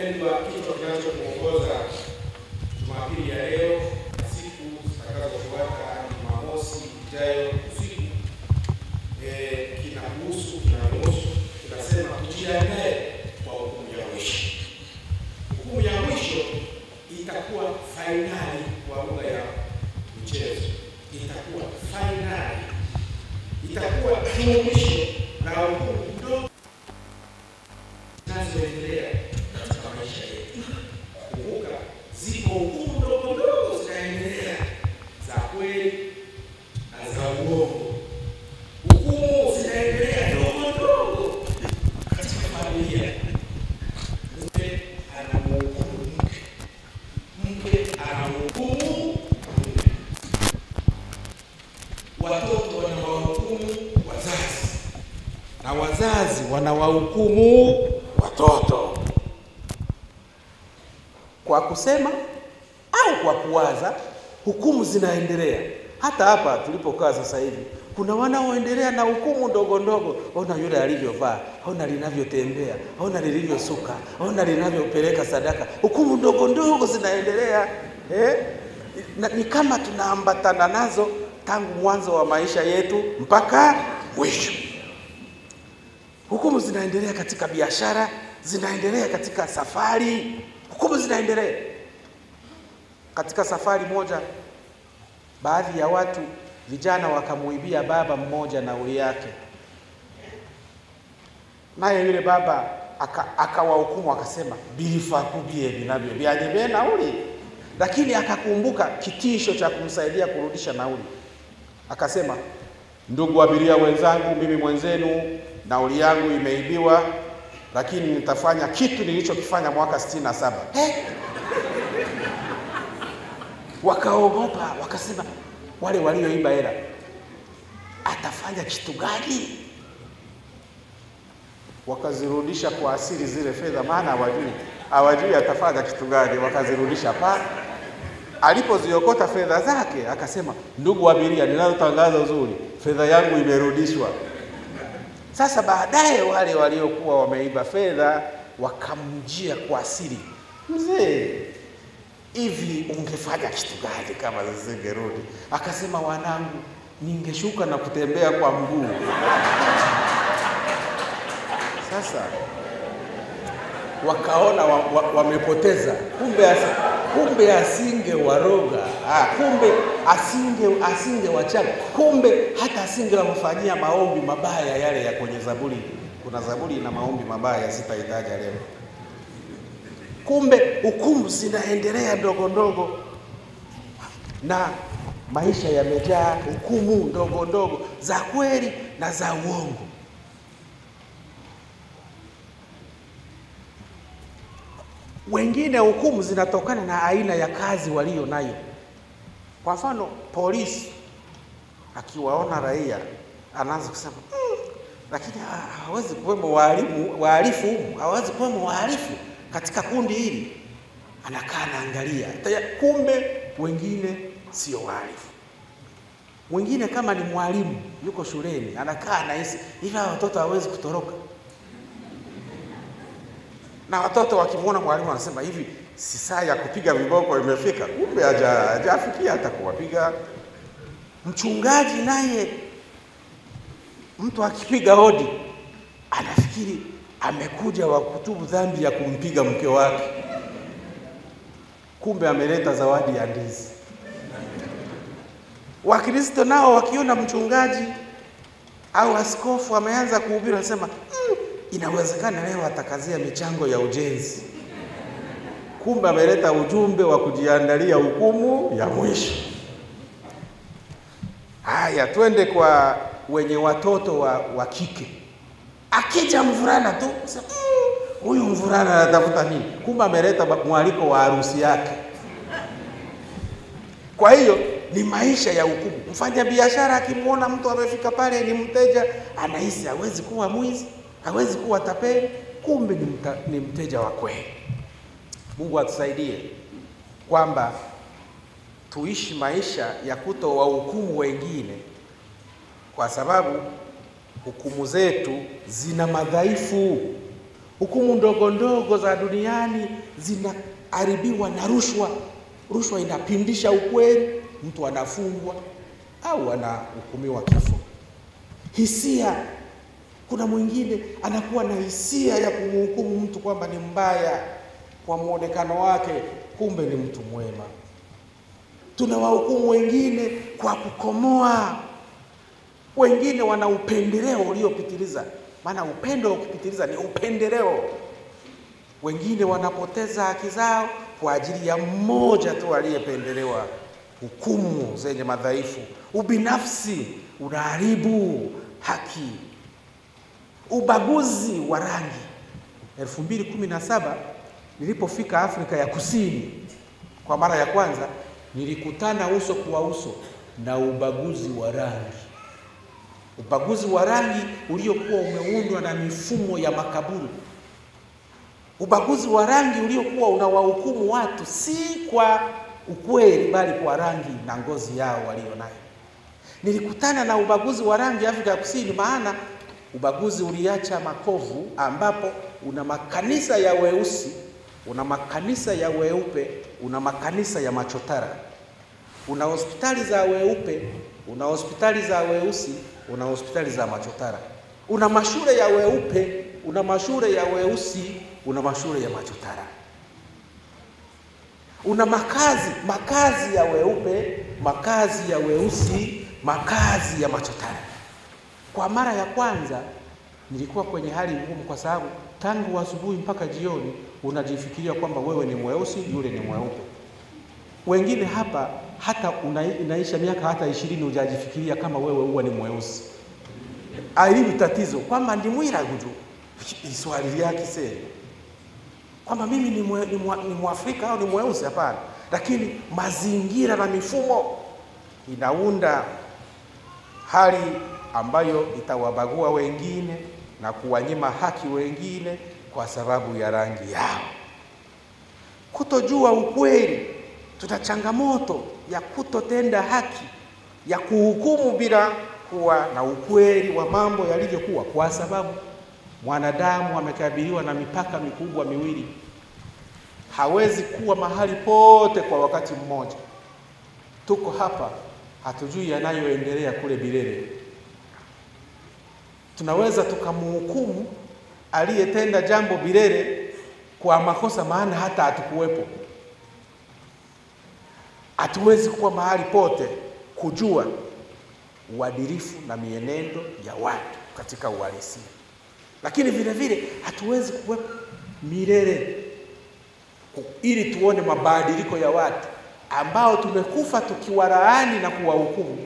Wapendwa, kichwa kinachotuongoza Jumapili ya leo na siku zitakazofuata Jumamosi ijayo usiku kinahusu tunasema tujiandae kwa hukumu ya mwisho. Hukumu ya mwisho itakuwa fainali kwa lugha ya mchezo. Itakuwa fainali. Itakuwa mwisho na hukumu ndogo zinazoendelea katika maisha yetu. Kumbuka, ziko hukumu ndogo ndogo zinaendelea za kweli na za uongo. Hukumu zinaendelea ndogo ndogo katika familia. Mume anamhukumu mke, mke anamhukumu mume, watoto wanawahukumu wazazi na wazazi wanawahukumu watoto. Kwa kusema au kwa kuwaza, hukumu zinaendelea. Hata hapa tulipokaa sasa hivi kuna wanaoendelea na hukumu ndogo ndogo. Ona yule alivyovaa, ona linavyotembea, ona lilivyosuka, ona linavyopeleka sadaka. Hukumu ndogo ndogo zinaendelea. Na ni kama tunaambatana nazo tangu mwanzo wa maisha yetu mpaka mwisho. Hukumu zinaendelea katika biashara, zinaendelea katika safari. Hukumu zinaendelea. Katika safari moja, baadhi ya watu vijana wakamuibia baba mmoja nauli yake. Naye yule baba akawahukumu akasema, bilifa kubie binavyo bianyebe nauli. Lakini akakumbuka kitisho cha kumsaidia kurudisha nauli. Akasema, ndugu abiria wenzangu, mimi mwenzenu nauli yangu imeibiwa, lakini nitafanya kitu nilichokifanya mwaka 67. Wakaogopa, wakasema wale walioiba hela, atafanya kitu gani? Wakazirudisha kwa asili zile fedha, maana hawajui atafanya kitu gani. Wakazirudisha pale. Alipoziokota fedha zake akasema, ndugu abiria, ninalotangaza uzuri, fedha yangu imerudishwa. Sasa baadaye wale waliokuwa wameiba fedha wakamjia kwa asili, mzee, hivi ungefanya kitu gani kama zisingerudi? Akasema, wanangu, ningeshuka na kutembea kwa mguu. Sasa wakaona wamepoteza. Kumbe asinge waroga. Kumbe asinge wachaga. Kumbe hata asinge wamfanyia maombi mabaya yale ya kwenye Zaburi. Kuna Zaburi na maombi mabaya, sitahitaja leo. Kumbe hukumu zinaendelea ndogo ndogo, na maisha yamejaa hukumu ndogo ndogo za kweli na za uongo. Wengine hukumu zinatokana na aina ya kazi walio nayo. Kwa mfano, polisi akiwaona raia anaanza kusema, lakini hawezi kuwemo wahalifu, hawezi kuwemo wahalifu katika kundi hili. Anakaa anaangalia. Kumbe wengine sio wahalifu. Wengine kama ni mwalimu yuko shuleni, anakaa anahisi hivi watoto hawezi kutoroka. Na watoto wakimwona mwalimu wanasema, hivi si saa ya kupiga viboko imefika? Kumbe hajafikia hata kuwapiga. Mchungaji naye, mtu akipiga hodi anafikiri amekuja wa kutubu dhambi ya kumpiga mke wake. Kumbe ameleta zawadi ya ndizi. Wakristo nao wakiona mchungaji au askofu ameanza kuhubiri wanasema, inawezekana leo atakazia michango ya ujenzi. Kumbe ameleta ujumbe wa kujiandalia hukumu ya mwisho. Haya, twende kwa wenye watoto wa kike. Akija mvulana tu, huyu mvulana anatafuta nini? Kumbe ameleta mwaliko wa harusi yake. Kwa hiyo ni maisha ya hukumu. Mfanya biashara akimwona mtu amefika pale ni mteja, anahisi hawezi kuwa mwizi, hawezi kuwa tapeli. Kumbe ni mteja wa kweli. Mungu atusaidie kwamba tuishi maisha ya kutowahukumu wengine, kwa sababu hukumu zetu zina madhaifu. Hukumu ndogo ndogo za duniani zinaharibiwa na rushwa. Rushwa inapindisha ukweli, mtu anafungwa au anahukumiwa kifo. Hisia, kuna mwingine anakuwa na hisia ya kumhukumu mtu kwamba ni mbaya kwa muonekano wake, kumbe ni mtu mwema. Tunawahukumu wengine kwa kukomoa. Wengine wana upendeleo uliopitiliza, maana upendo ukipitiliza ni upendeleo. Wengine wanapoteza haki zao kwa ajili ya mmoja tu aliyependelewa. Hukumu zenye madhaifu, ubinafsi unaharibu haki. Ubaguzi wa rangi. 2017 nilipofika Afrika ya Kusini kwa mara ya kwanza, nilikutana uso kwa uso na ubaguzi wa rangi. Ubaguzi wa rangi uliokuwa umeundwa na mifumo ya makaburu. Ubaguzi wa rangi uliokuwa unawahukumu watu si kwa ukweli bali kwa rangi na ngozi yao walionayo. Nilikutana na ubaguzi wa rangi Afrika ya Kusini, maana ubaguzi uliacha makovu, ambapo una makanisa ya weusi, una makanisa ya weupe, una makanisa ya machotara. Una hospitali za weupe, una hospitali za weusi, una hospitali za machotara. Una mashule ya weupe, una mashule ya weusi, una mashule ya machotara. Una makazi ya weupe, makazi ya weusi, makazi ya machotara. Kwa mara ya kwanza nilikuwa kwenye hali ngumu, kwa sababu tangu asubuhi mpaka jioni unajifikiria kwamba wewe ni mweusi, yule ni mweupe. Wengine hapa hata unaisha miaka hata 20 hujajifikiria kama wewe huwa ni mweusi. Hili tatizo kwamba ndi mwira guju Kiswahili yake sasa, kwamba mimi ni Mwafrika au ni mweusi, hapana. Lakini mazingira na mifumo inaunda hali ambayo itawabagua wengine na kuwanyima haki wengine kwa sababu ya rangi yao. Kutojua ukweli, tuna changamoto ya kutotenda haki, ya kuhukumu bila kuwa na ukweli wa mambo yalivyokuwa, kwa sababu mwanadamu amekabiliwa na mipaka mikubwa miwili. Hawezi kuwa mahali pote kwa wakati mmoja. Tuko hapa, hatujui yanayoendelea kule milele. Tunaweza tukamhukumu aliyetenda jambo milele kwa makosa, maana hata hatukuwepo. Hatuwezi kuwa mahali pote kujua uadilifu na mienendo ya watu katika uhalisia. Lakini vile vile hatuwezi kuwepo milele ili tuone mabadiliko ya watu ambao tumekufa tukiwalaani na kuwahukumu.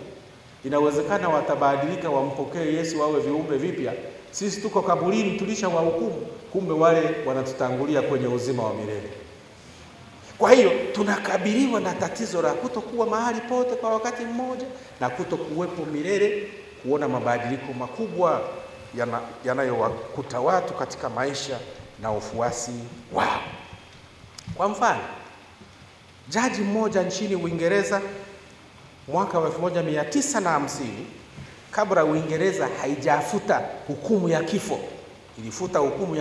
Inawezekana watabadilika, wampokee Yesu, wawe viumbe vipya. Sisi tuko kaburini tulisha wahukumu, kumbe wale wanatutangulia kwenye uzima wa milele. Kwa hiyo tunakabiliwa na tatizo la kutokuwa mahali pote kwa wakati mmoja na kutokuwepo milele, kuona mabadiliko makubwa yanayowakuta watu katika maisha na ufuasi wao. Kwa mfano, jaji mmoja nchini Uingereza mwaka wa 1950, kabla Uingereza haijafuta hukumu ya kifo, ilifuta hukumu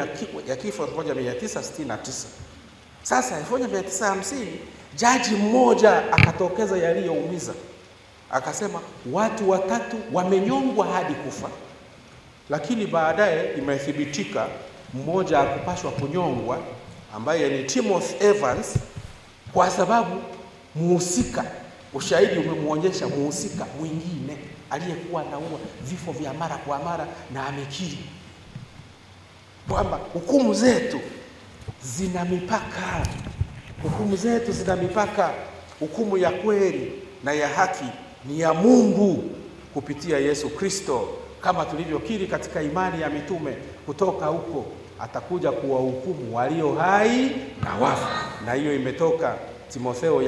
ya kifo 1969. Sasa 1950 jaji mmoja akatokeza yaliyoumiza. Akasema watu 3 wamenyongwa hadi kufa, lakini baadaye imethibitika mmoja akupashwa kunyongwa, ambaye ni Timothy Evans, kwa sababu muhusika, ushahidi umemuonyesha muhusika mwingine aliyekuwa anaua vifo vya mara kwa mara na amekiri kwamba hukumu zetu zina mipaka. Hukumu zetu zina mipaka. Hukumu ya kweli na ya haki ni ya Mungu kupitia Yesu Kristo, kama tulivyokiri katika imani ya mitume. Kutoka huko atakuja kuwahukumu walio hai na wafu, na hiyo imetoka Timotheo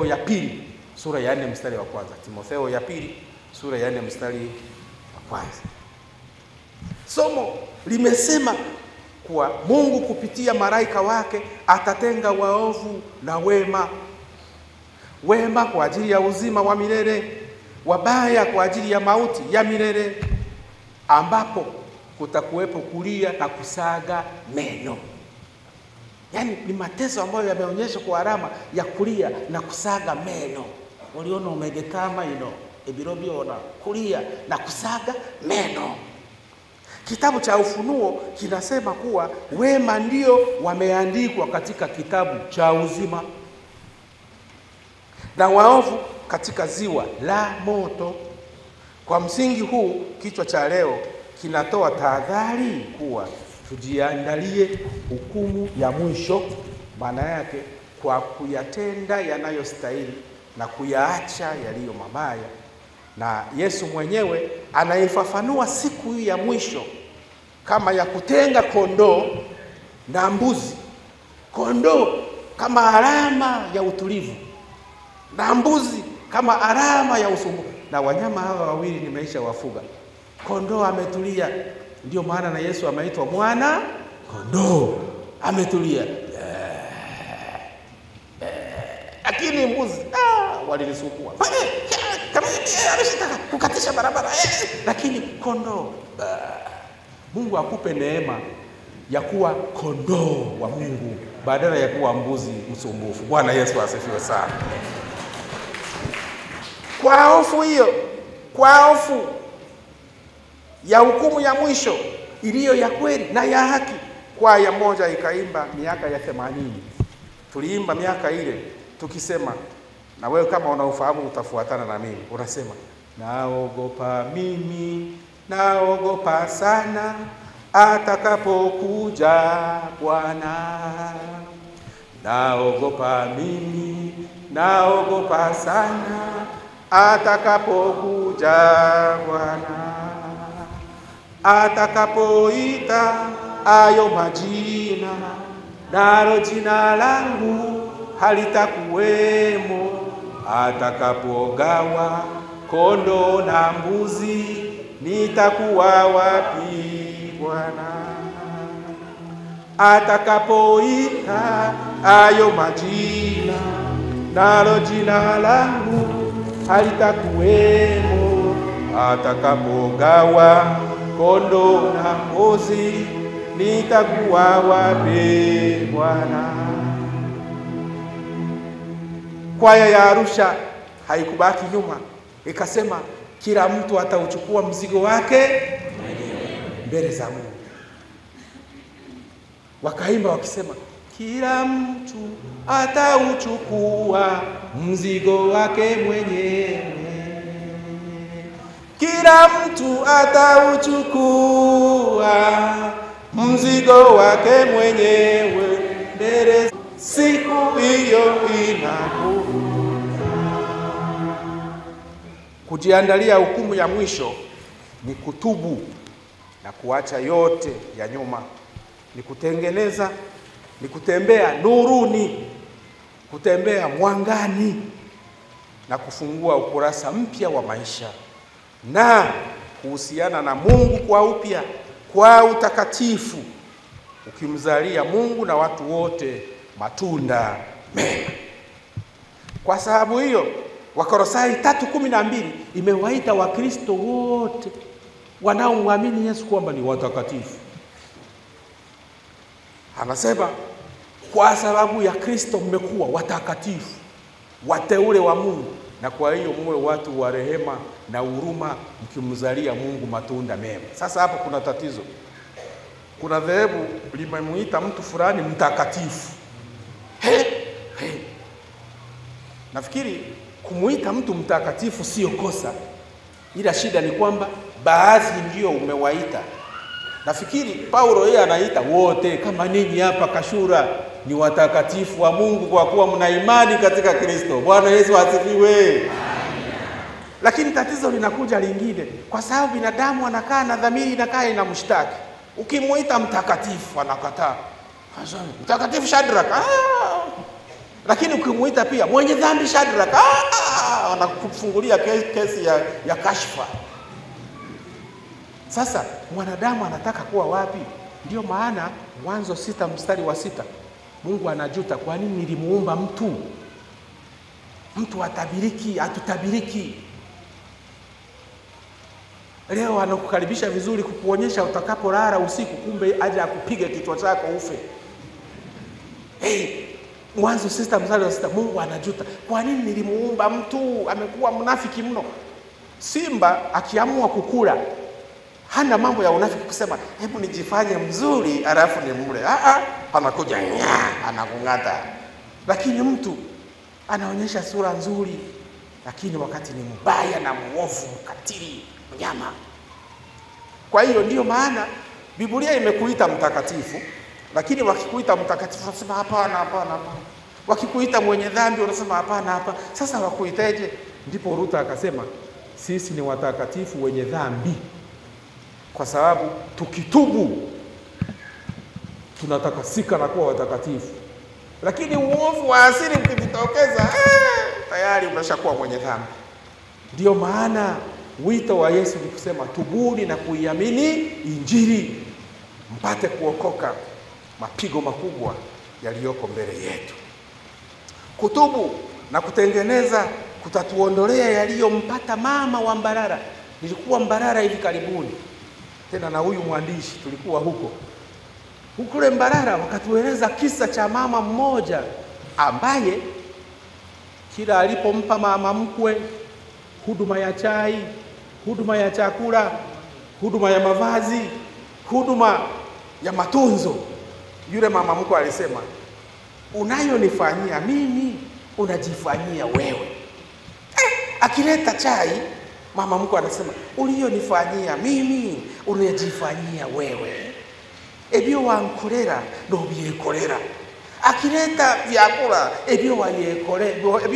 ya pili sura ya 4 mstari wa kwanza. Timotheo ya pili sura ya 4 mstari wa kwanza. Somo limesema kuwa Mungu kupitia malaika wake atatenga waovu na wema. Wema kwa ajili ya uzima wa milele, wabaya kwa ajili ya mauti ya milele, ambapo kutakuwepo kulia na kusaga meno. Yaani ni mateso ambayo yameonyeshwa kwa alama ya kulia na kusaga meno. Uliona umegetama ebirobiona kulia na kusaga meno. Kitabu cha Ufunuo kinasema kuwa wema ndio wameandikwa katika kitabu cha uzima na waovu katika ziwa la moto. Kwa msingi huu, kichwa cha leo kinatoa tahadhari kuwa tujiandalie hukumu ya mwisho, maana yake kwa kuyatenda yanayostahili na kuyaacha yaliyo mabaya. Na Yesu mwenyewe anaifafanua siku hii ya mwisho kama ya kutenga kondoo na mbuzi. Kondoo kama alama ya utulivu na mbuzi kama alama ya usumbufu. Na wanyama hawa wawili nimeisha wafuga. Kondoo ametulia, ndio maana na Yesu ameitwa mwana kondoo, ametulia. Lakini mbuzi walinisukua kama anataka kukatisha barabara, lakini kondoo, Mungu akupe neema ya kuwa kondoo wa Mungu badala ya kuwa mbuzi msumbufu. Bwana Yesu asifiwe sana. Kwa hofu hiyo, kwa hofu ya hukumu ya mwisho iliyo ya kweli na ya haki, kwaya moja ikaimba miaka ya 80. Tuliimba miaka ile tukisema, na wewe kama unaofahamu utafuatana na mimi, unasema naogopa mimi, naogopa sana atakapokuja Bwana. Naogopa mimi, naogopa sana atakapokuja Bwana. Atakapoita ayo majina, nalo jina langu halitakuwemo. Atakapogawa kondoo na mbuzi, nitakuwa wapi Bwana? Atakapoita ayo majina, nalo jina langu halitakuwemo. Atakapogawa kondoo na mbuzi, nitakuwa wapi Bwana? Kwaya ya Arusha haikubaki nyuma, ikasema kila mtu atauchukua mzigo wake mbele za Mungu. Wakaimba wakisema kila mtu atauchukua mzigo wake mwenyewe. Kila mtu atauchukua mzigo wake mwenyewe mbele. Siku hiyo inakuja. Kujiandalia hukumu ya mwisho ni kutubu na kuacha yote ya nyuma, ni kutengeneza, ni kutembea nuruni, kutembea mwangani na kufungua ukurasa mpya wa maisha na kuhusiana na Mungu kwa upya, kwa utakatifu, ukimzalia Mungu na watu wote matunda mema. Kwa sababu hiyo Wakolosai 3:12 imewaita Wakristo wote wanaomwamini Yesu kwamba ni watakatifu. Anasema kwa sababu ya Kristo mmekuwa watakatifu, wateule wa Mungu, na kwa hiyo muwe watu wa rehema na huruma, mkimzalia Mungu matunda mema. Sasa hapo kuna tatizo. Kuna dhehebu limemuita mtu fulani mtakatifu. Nafikiri kumuita mtu mtakatifu sio kosa, ila shida ni kwamba baadhi ndio umewaita. Nafikiri Paulo yeye anaita wote, kama ninyi hapa Kashura ni watakatifu wa Mungu kwa kuwa mna imani katika Kristo. Bwana Yesu asifiwe. Lakini tatizo linakuja lingine, kwa sababu binadamu anakaa na dhamiri inakaa inamshtaki. Ukimuita mtakatifu anakataa. Mtakatifu Shadrach, lakini ukimuita pia mwenye dhambi Shadrach, anakufungulia kesi ya kashfa. Sasa mwanadamu anataka kuwa wapi? Ndio maana Mwanzo 6:6 Mungu anajuta, kwa nini nilimuumba mtu? Mtu atabiriki, atutabiriki. Leo anakukaribisha vizuri kukuonyesha utakapolala usiku, kumbe aje akupige kichwa chako ufe. Mwanzo 6:6, Mungu anajuta. Kwa nini nilimuumba mtu? Amekuwa mnafiki mno. Simba akiamua kukula hana mambo ya unafiki kusema hebu nijifanye mzuri alafu nimle. Anakuja anakung'ata. Lakini mtu anaonyesha sura nzuri, lakini wakati ni mbaya na muovu, mkatili, mnyama. Kwa hiyo ndio maana Biblia imekuita mtakatifu, lakini wakikuita mtakatifu unasema hapana. Wakikuita mwenye dhambi unasema hapana. Sasa wakuiteje? Ndipo Ruth akasema sisi ni watakatifu wenye dhambi, kwa sababu tukitubu tunatakasika na kuwa watakatifu. Lakini uovu wa asili ukijitokeza, tayari umeshakuwa mwenye dhambi. Ndio maana wito wa Yesu ni kusema tubuni na kuiamini Injili mpate kuokoka mapigo makubwa yaliyoko mbele yetu. Kutubu na kutengeneza kutatuondolea yaliyompata mama wa Mbarara. Nilikuwa Mbarara hivi karibuni, tena na huyu mwandishi tulikuwa huko Mbarara, wakatueleza kisa cha mama mmoja ambaye kila alipompa mama mkwe huduma ya chai, huduma ya chakula, huduma ya mavazi, huduma ya matunzo, yule mama mkwe alisema, unayonifanyia mimi unajifanyia wewe. Akileta chai, mama mkwe anasema, uliyonifanyia mimi unajifanyia wewe. Ebyo wankorera nobyekorera. Akileta vyakula, ebyo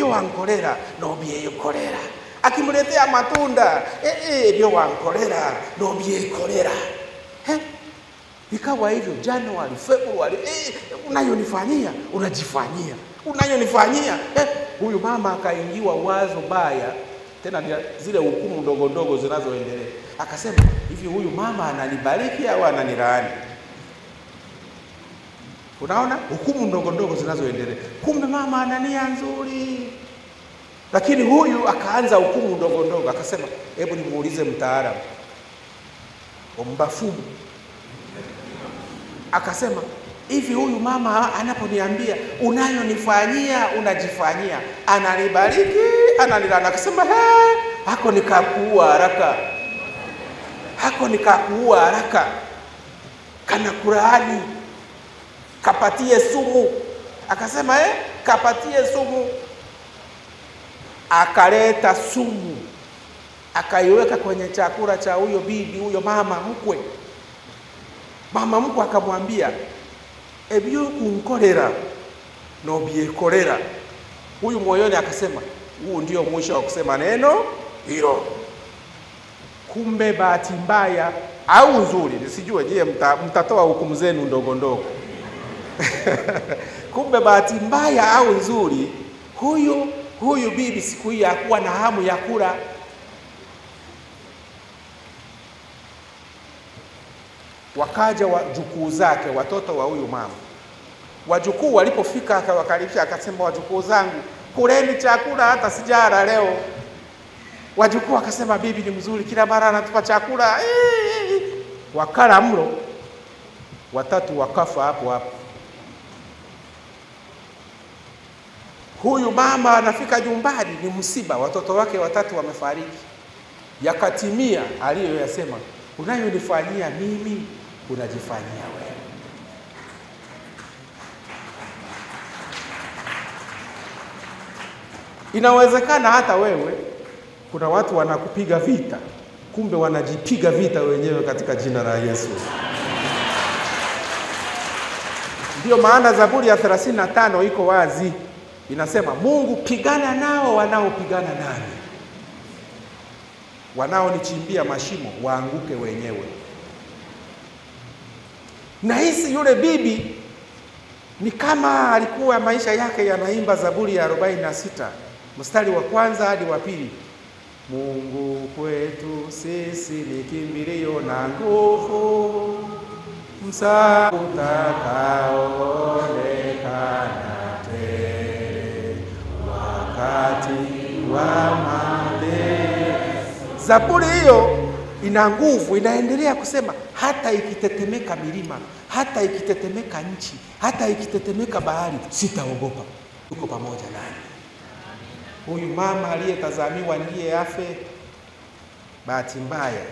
wankorera nobyekorera. Akimletea matunda, ebyo wankorera nobyekorera. Ikawa hivyo Januari, Februari, unayonifanyia unajifanyia. Unayonifanyia. Huyu mama akaingiwa wazo baya, tena zile hukumu ndogo ndogo zinazoendelea. Akasema, hivi huyu mama ananibariki au ananilaani? Unaona hukumu ndogo ndogo zinazoendelea. Kumbe mama ana nia nzuri. Lakini huyu akaanza hukumu ndogo ndogo, akasema, hebu nimuulize mtaalamu. Ombafumu. Akasema, hivi huyu mama anaponiambia unayonifanyia unajifanyia, ananibariki ananilaani? Akasema, hako nikakuua haraka. Hako nikakuua haraka. Kana kulaani. Kapatie sumu. Akasema, kapatie sumu. Akaleta sumu, akaiweka kwenye chakula cha huyo bibi, huyo mama mkwe. Mama mkwe akamwambia, ebyo kunkorera nobyekorera. Huyu moyoni akasema, huu ndio mwisho wa kusema neno hilo. Kumbe bahati mbaya au nzuri, nisijue je mtatoa hukumu zenu ndogo ndogo. Kumbe bahati mbaya au nzuri, huyu bibi siku hii hakuwa na hamu ya kula. Wakaja wajukuu zake, watoto wa huyu mama. Wajukuu walipofika akawakaribisha, akasema, wajukuu zangu, kuleni chakula, hata sijara leo. Wajukuu akasema, bibi ni mzuri, kila mara anatupa chakula. Wakala mlo, watatu wakafa hapo hapo. Huyu mama anafika nyumbani, ni msiba, watoto wake watatu wamefariki. Yakatimia aliyoyasema, unayonifanyia mimi unajifanyia wewe. Inawezekana hata wewe kuna watu wanakupiga vita, kumbe wanajipiga vita wenyewe katika jina la Yesu. Ndio maana Zaburi ya 35 iko wazi. Inasema, Mungu pigana nao wanaopigana nami. Wanaonichimbia mashimo waanguke wenyewe. Na hisi yule bibi ni kama alikuwa maisha yake yanaimba Zaburi ya 46 mstari wa kwanza hadi wa pili. Mungu kwetu sisi ni kimbilio na nguvu, msaada utakaoonekana tele wakati wa mateso. Zaburi hiyo ina nguvu, inaendelea kusema hata ikitetemeka milima, hata ikitetemeka nchi, hata ikitetemeka bahari, sitaogopa. Tuko pamoja naye. Huyu mama aliyetazamiwa ndiye afe, bahati mbaya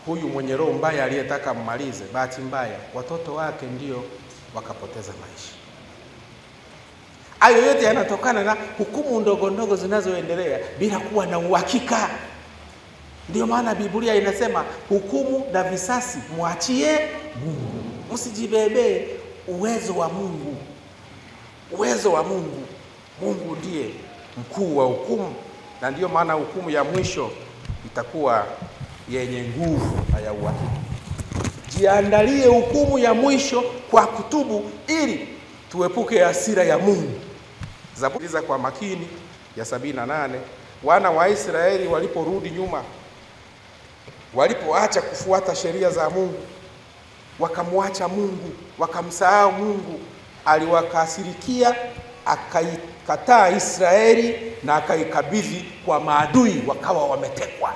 huyu mwenye roho mbaya aliyetaka mmalize, bahati mbaya watoto wake ndio wakapoteza maisha. Hayo yote yanatokana na hukumu ndogo ndogo zinazoendelea bila kuwa na uhakika. Ndio maana Biblia inasema hukumu na visasi muachie Mungu. Msijibebe uwezo wa Mungu. Uwezo wa Mungu. Mungu ndiye mkuu wa hukumu, na ndio maana hukumu ya mwisho itakuwa yenye nguvu na ya uhakika. Jiandalie hukumu ya mwisho kwa kutubu ili tuepuke hasira ya Mungu. Zaburi kwa makini ya 78, wana wa Israeli waliporudi nyuma, walipoacha kufuata sheria za Mungu, wakamwacha Mungu, wakamsahau Mungu, aliwakasirikia, akaikataa Israeli na akaikabidhi kwa maadui, wakawa wametekwa.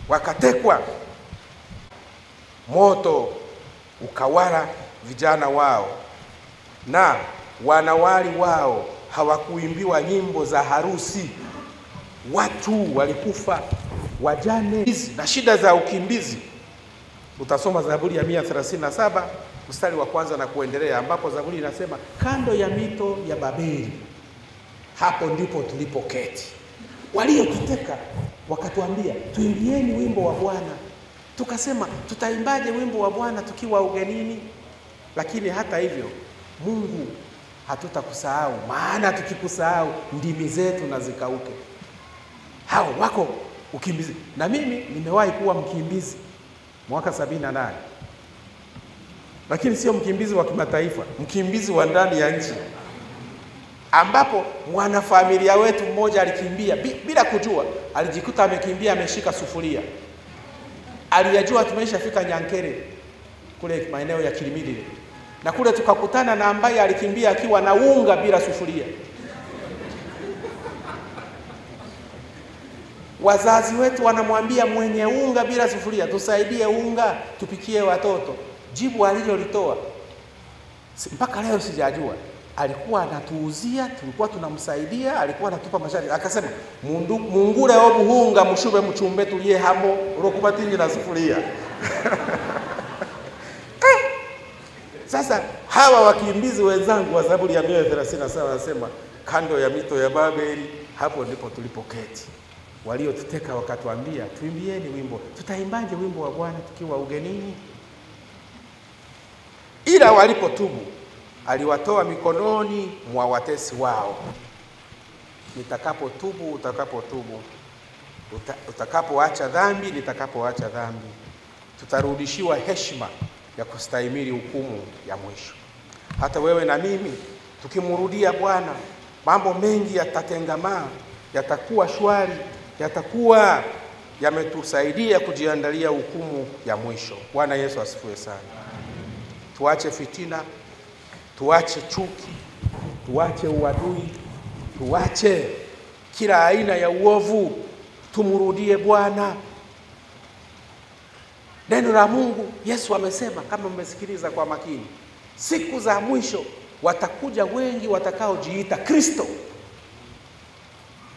Wakatekwa, moto ukawala vijana wao na wanawali wao, hawakuimbiwa nyimbo za harusi. Watu walikufa, wajane na shida za ukimbizi. Utasoma Zaburi ya 137 mstari wa kwanza na kuendelea, ambapo Zaburi inasema kando ya mito ya Babeli, hapo ndipo tulipoketi. Waliotuteka wakatuambia tuimbieni wimbo wa Bwana. Tukasema tutaimbaje wimbo wa Bwana tukiwa ugenini? Lakini hata hivyo Mungu hatutakusahau, maana tukikusahau ndimi zetu na zikauke. Hao wako ukimbizi, na mimi nimewahi kuwa mkimbizi mwaka 78, lakini sio mkimbizi wa kimataifa, mkimbizi wa ndani ya nchi, ambapo mwanafamilia wetu mmoja alikimbia bila kujua. Alijikuta amekimbia ameshika sufuria. Aliyajua tumeshafika Nyankere kule maeneo ya Kilimili, na kule tukakutana na ambaye alikimbia akiwa na unga bila sufuria. Wazazi wetu wanamwambia mwenye unga bila sufuria, tusaidie unga tupikie watoto. Jibu alilolitoa mpaka leo sijajua. Alikuwa anatuuzia, tulikuwa tunamsaidia, alikuwa anatupa masharti. Akasema mungure obuhunga mushube mchumbe tuliye hamo urokubatingi na sufuria. Sasa hawa wakimbizi wenzangu wa Zaburi ya 137 wanasema kando ya mito ya Babeli, hapo ndipo tulipoketi. Waliotuteka wakatuambia tuimbieni wimbo. Tutaimbaje wimbo wa Bwana tukiwa ugenini? Ila walipotubu aliwatoa mikononi mwa watesi wao. Nitakapotubu, utakapotubu, utakapoacha dhambi, nitakapoacha dhambi, tutarudishiwa heshima ya kustahimili hukumu ya mwisho. Hata wewe na mimi tukimrudia Bwana, mambo mengi yatatengamaa, yatakuwa shwari, yatakuwa yametusaidia kujiandalia hukumu ya mwisho. Bwana Yesu asifiwe sana. Tuache fitina, tuache chuki, tuache uadui, tuache kila aina ya uovu, tumrudie Bwana. Neno la Mungu, Yesu amesema, kama mmesikiliza kwa makini, siku za mwisho watakuja wengi watakaojiita Kristo.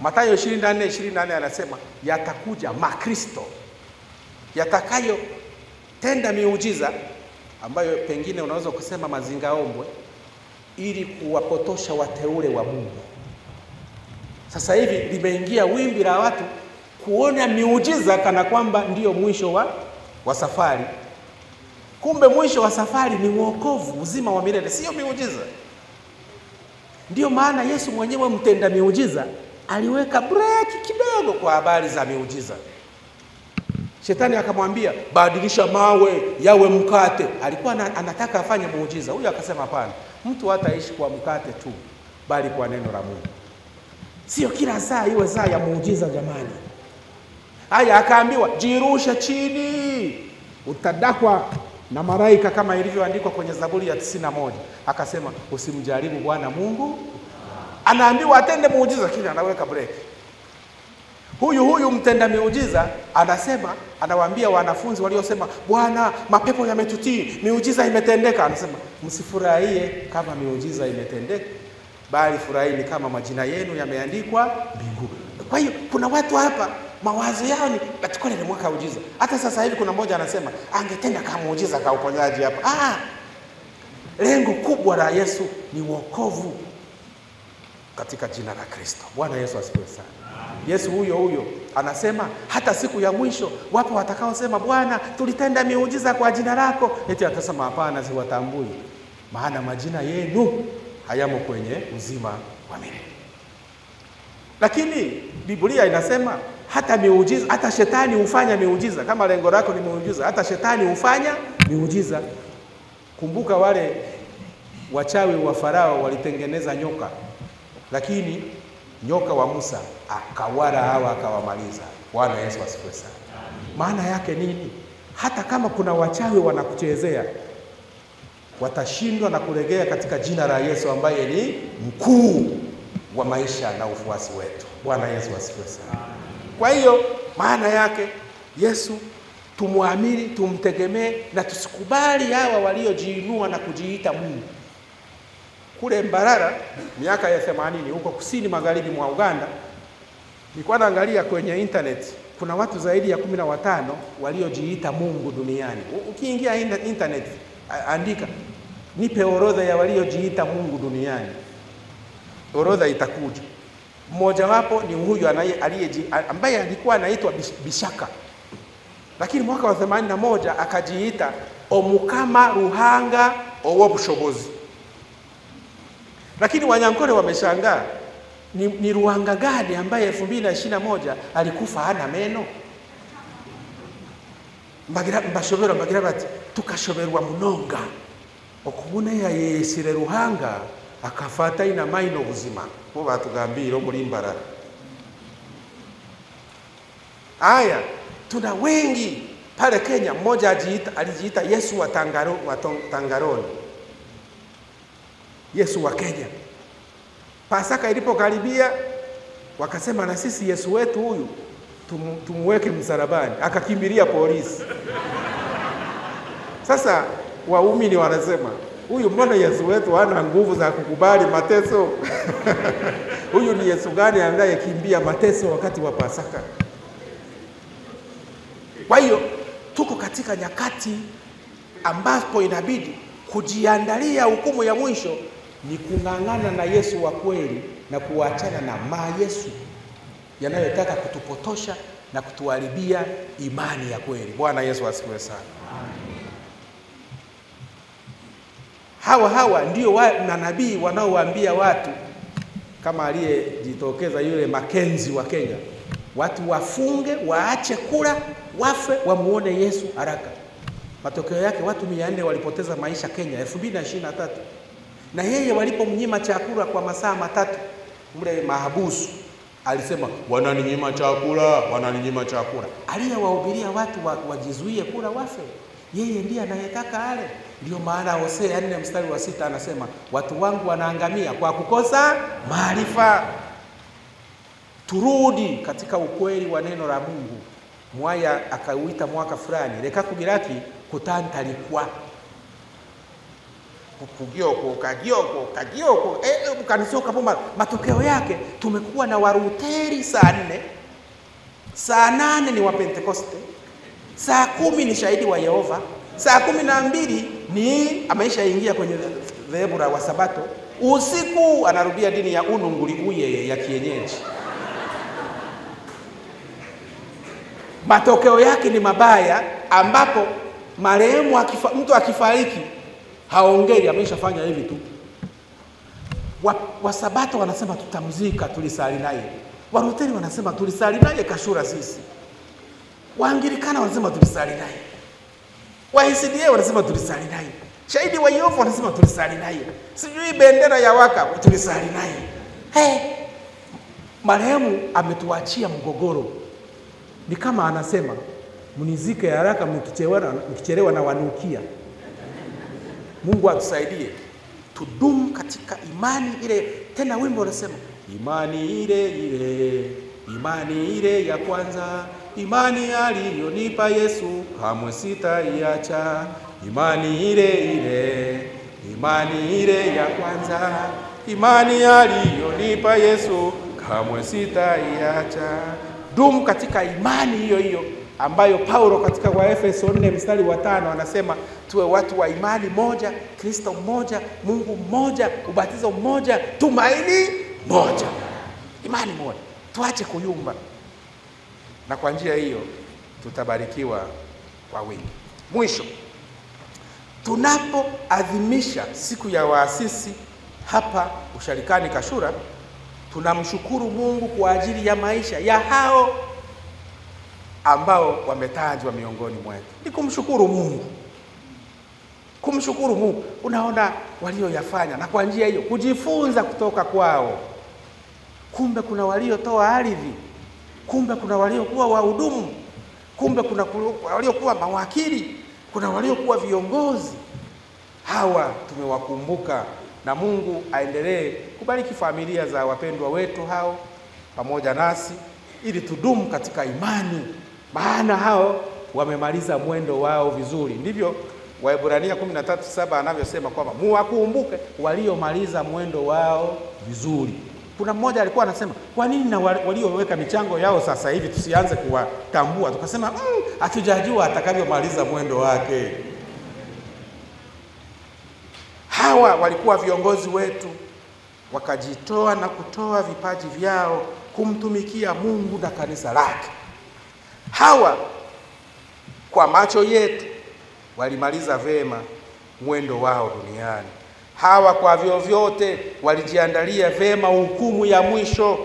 Mathayo 24:28 anasema yatakuja makristo yatakayo tenda miujiza ambayo pengine unaweza kusema mazingaombwe, ili kuwapotosha wateule wa Mungu. Sasa hivi limeingia wimbi la watu kuona miujiza kana kwamba ndiyo mwisho wa safari. Kumbe mwisho wa safari ni wokovu, uzima wa milele, sio miujiza. Ndiyo maana Yesu mwenyewe mtenda miujiza aliweka breki kidogo kwa habari za miujiza. Shetani akamwambia badilisha mawe yawe mkate. Alikuwa anataka afanye muujiza. Huyu akasema hapana, mtu hataishi kwa mkate tu, bali kwa neno la Mungu. Sio kila saa iwe saa ya muujiza jamani. Haya, akaambiwa jirusha chini, utadakwa na malaika kama ilivyoandikwa kwenye Zaburi ya 91. Akasema usimjaribu Bwana Mungu. Anaambiwa atende muujiza, kile anaweka breki. Huyu mtenda miujiza anasema, anawaambia wanafunzi waliosema, Bwana, mapepo yametutii, miujiza imetendeka. Anasema, msifurahie kama miujiza imetendeka, bali furahini kama majina yenu yameandikwa mbinguni. Kwa hiyo kuna watu hapa mawazo yao ni batukole ni mwaka ujiza. Hata sasa hivi kuna mmoja anasema angetenda kama muujiza kwa uponyaji hapa. Lengo kubwa la Yesu ni wokovu katika jina la Kristo. Bwana Yesu asifiwe sana. Yesu huyo anasema hata siku ya mwisho wapo watakaosema, Bwana, tulitenda miujiza kwa jina lako. Eti atasema, hapana, siwatambui, maana majina yenu hayamo kwenye uzima wa milele. Lakini Biblia inasema hata miujiza, hata shetani hufanya miujiza. Kama lengo lako ni miujiza, hata shetani hufanya miujiza. Kumbuka wale wachawi wa Farao walitengeneza nyoka, lakini nyoka wa Musa akawala hawa akawamaliza. Bwana Yesu asifiwe sana. Maana yake nini? Hata kama kuna wachawi wanakuchezea, watashindwa na kulegea katika jina la Yesu ambaye ni mkuu wa maisha na ufuasi wetu. Bwana Yesu asifiwe sana. Kwa hiyo maana yake Yesu tumwamini, tumtegemee na tusikubali hawa waliojiinua na kujiita Mungu. Kule Mbarara miaka ya 80 huko kusini magharibi mwa Uganda, nilikuwa naangalia kwenye internet, kuna watu zaidi ya 15 waliojiita Mungu duniani. Ukiingia internet andika nipe orodha ya waliojiita Mungu duniani, orodha itakuja. Mmoja wapo ni huyu ambaye alikuwa anaitwa Bishaka, lakini mwaka wa 81 akajiita Omukama Ruhanga Owobushobozi. Lakini Wanyankole wameshangaa, ni Ruhanga gani ambaye 2021 alikufa hana meno? Mbashobera mbagira bati tukashoberwa munonga okubune ya yesire Ruhanga akafata ina maino buzima bo batugambira muri Mbarara. Aya, tuna wengi pale Kenya. Mmoja alijiita Yesu wa Tangaroni, Yesu wa Kenya. Pasaka ilipokaribia wakasema, na sisi Yesu wetu huyu tumweke msalabani, akakimbilia polisi. Sasa waumini wanasema, huyu mbona Yesu wetu hana nguvu za kukubali mateso? Huyu ni Yesu gani anayekimbia mateso wakati wa Pasaka? Kwa hiyo tuko katika nyakati ambapo inabidi kujiandalia hukumu ya mwisho, ni kung'ang'ana na Yesu wa kweli na kuachana na Yesu yanayotaka kutupotosha na kutuharibia imani ya kweli. Bwana Yesu asifiwe sana. Hawa ndio manabii wanaowaambia watu, kama aliyejitokeza yule Makenzi wa Kenya, watu wafunge, waache kula, wafe, wamuone Yesu haraka. Matokeo yake watu 400 walipoteza maisha Kenya 2023. Na yeye walipomnyima chakula kwa masaa 3, mle mahabusu alisema, wananinyima chakula. Aliyewahubiria watu wajizuie kula, wafe. Yeye ndiye anayetaka ale. Ndio maana Hosea 4:6 anasema, watu wangu wanaangamia kwa kukosa maarifa. Turudi katika ukweli wa neno la Mungu. Mwaya akauita mwaka fulani reka kugiraki kutantalikwa kugioko kagioko mkanisoka bomba. Matokeo yake tumekuwa na Waruteri saa 4, saa 8 ni wa Pentekoste, saa 10 ni shahidi wa Yehova, saa 12 ni ameisha ingia kwenye dhehebu la Wasabato, usiku anarudia dini ya ununguli uye ya kienyeji. Matokeo yake ni mabaya, ambapo marehemu mtu akifariki haongei, ameshafanya hivi tu. Wasabato wanasema tutamzika, tulisali naye. Waruteri wanasema tulisali naye kashura sisi. Waanglikana wanasema tulisali naye. Waisidia wanasema tulisali naye. Shahidi wa Yehova wanasema tulisali naye. Sijui bendera ya waka tulisali naye. Marehemu ametuachia mgogoro. Ni kama anasema, mnizike haraka mkichelewa na wanukia. Mungu atusaidie tudumu katika imani ile. Tena wimbo unasema, imani ile imani ile ya kwanza, imani aliyonipa Yesu kamwe sitaiacha. Imani ile ile, imani ile ya kwanza, imani aliyonipa Yesu kamwe sitaiacha. Dumu katika imani hiyo hiyo ambayo Paulo katika Waefeso 4 mstari wa 5 anasema tuwe watu wa imani moja, Kristo mmoja, Mungu mmoja, ubatizo mmoja, tumaini moja. Imani moja. Tuache kuyumba. Na kwa njia hiyo tutabarikiwa kwa wingi. Mwisho, tunapoadhimisha siku ya waasisi hapa Usharikani Kashura, tunamshukuru Mungu kwa ajili ya maisha ya hao ambao wametajwa miongoni mwetu. Ni kumshukuru Mungu. Kumshukuru Mungu. Unaona walioyafanya, na kwa njia hiyo kujifunza kutoka kwao. Kumbe kuna waliotoa ardhi, kumbe kuna waliokuwa wahudumu, kumbe kuna waliokuwa mawakili, kuna waliokuwa viongozi. Hawa tumewakumbuka, na Mungu aendelee kubariki familia za wapendwa wetu hao pamoja nasi, ili tudumu katika imani, maana hao wamemaliza mwendo wao vizuri. Ndivyo Waebrania 13:7 anavyosema kwamba muwakumbuke waliomaliza mwendo wao vizuri. Kuna mmoja alikuwa anasema, kwa nini na walioweka michango yao sasa hivi tusianze kuwatambua? Tukasema hatujajua atakavyomaliza mwendo wake. Hawa walikuwa viongozi wetu, wakajitoa na kutoa vipaji vyao kumtumikia Mungu na kanisa lake. Hawa kwa macho yetu walimaliza vema mwendo wao duniani. Hawa kwa vyovyote walijiandalia vema hukumu ya mwisho.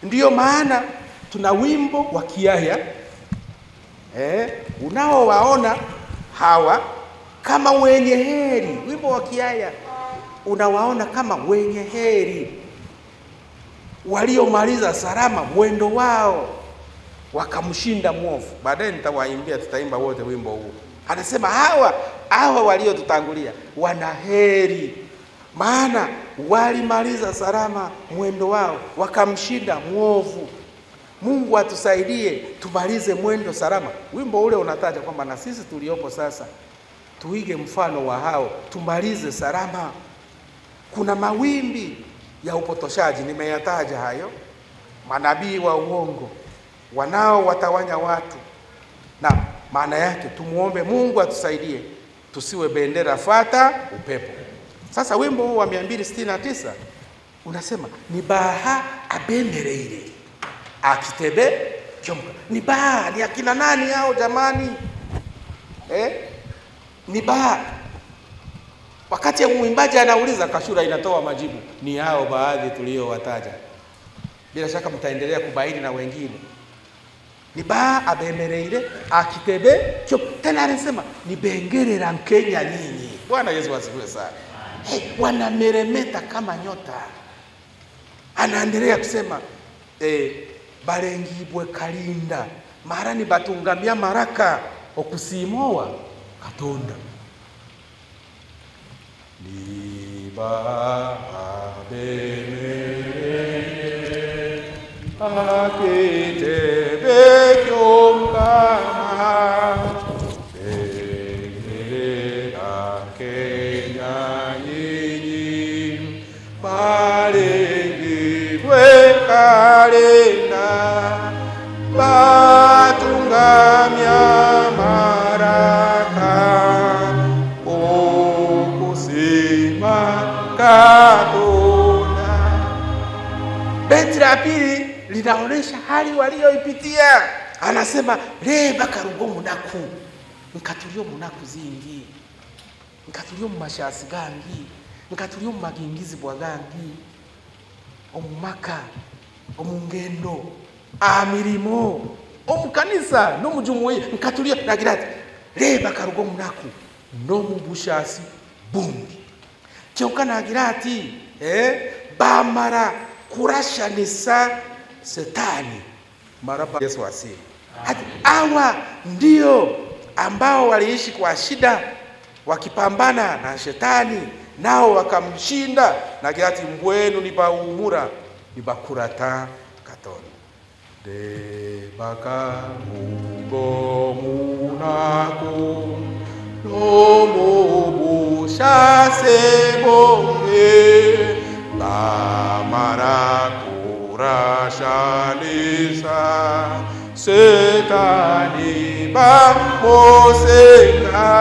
Ndiyo maana tuna wimbo wa Kiaya unaowaona hawa kama wenye heri. Wimbo wa Kiaya unawaona kama wenye heri, waliomaliza salama mwendo wao, wakamshinda mwovu. Baadaye nitawaimbia, tutaimba wote wimbo huu. Anasema hawa waliotutangulia wana heri, maana walimaliza salama mwendo wao, wakamshinda mwovu. Mungu atusaidie tumalize mwendo salama. Wimbo ule unataja kwamba na sisi tuliopo sasa tuige mfano wa hao, tumalize salama. Kuna mawimbi ya upotoshaji, nimeyataja hayo, manabii wa uongo wanao watawanya watu, na maana yake tumuombe Mungu atusaidie tusiwe bendera fata upepo. Sasa wimbo huu wa 269 unasema ni baha abemereire akitebe chomka. Ni baha, ni akina nani hao jamani? Ni baha. Wakati ya mwimbaji anauliza, Kashura inatoa majibu, ni hao baadhi tuliowataja. Bila shaka mtaendelea kubaini na wengine. Ni baha abemereire akitebe chomka. Tena anasema ni bengerera Mkenya nyinyi. Bwana Yesu asifiwe sana. Wanameremeta kama nyota. Anaendelea kusema barengibwe kalinda marani batungamia maraka okusimoa katonda. Liba abemereire akitebe chomka bengerera Kenya nyinyi barengibwe kalenda batungamia maraka okusima katonda. Beti la pili linaonesha hali walioipitia. Anasema leba karugo munaku nkatulio munaku zingi nkatulio mumashasi gangi nkatulio mumagingizi bwagangi omumaka omungendo amirimo omukanisa no mujumuye nkatulio nagirati leba karugo munaku no mubushasi bungi cyonka nagirati bamara kurashanisa setani maraba. Yesu asiye hawa ndio ambao waliishi kwa shida wakipambana na shetani, nao wakamshinda. Na gati mbwenu ni baumura ni bakurata katon. De baka mugo munaku lomo shase bonge la marakura shalisa setani ba moseka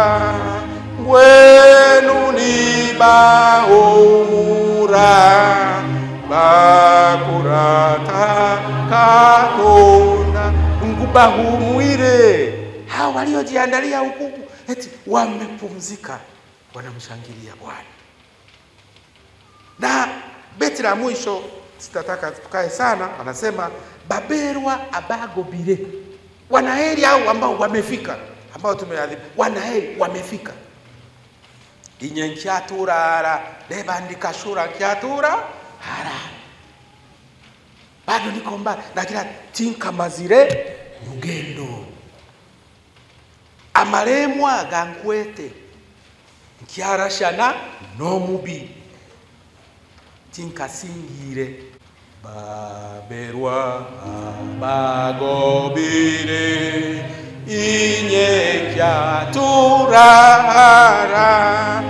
gwenu ni ba umura bakurata katona nguba humwire. Hawa waliojiandalia hukumu eti wamepumzika, wanamshangilia Bwana. Na beti la mwisho sitataka tukae sana, anasema baberwa abagobire. Wanaheri hao ambao wamefika, ambao tumeadhibu, wanaheri wamefika. Inyenkiatura lebandika shura kiatura hara. Bado niko mbali nagira tinka mazire mugendo. Amaremwa gankwete nkiarashana no mubi tinka singire. Baberwa bagobire inyenkiatura hara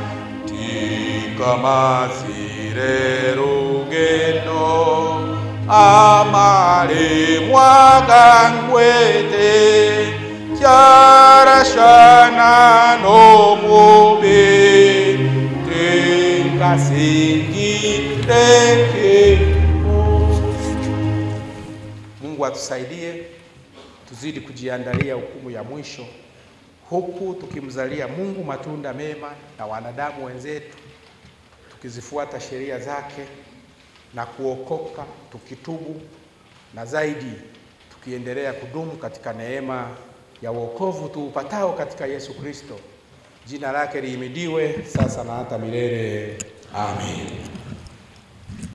tinka mazire rugendo. Amare mwagangwete kyarashana no mube tenkasingireke. Mungu atusaidie tuzidi kujiandalia hukumu ya mwisho, huku tukimzalia Mungu matunda mema na wanadamu wenzetu, tukizifuata sheria zake na kuokoka, tukitubu na zaidi tukiendelea kudumu katika neema ya wokovu tuupatao katika Yesu Kristo. Jina lake lihimidiwe sasa na hata milele. Amen.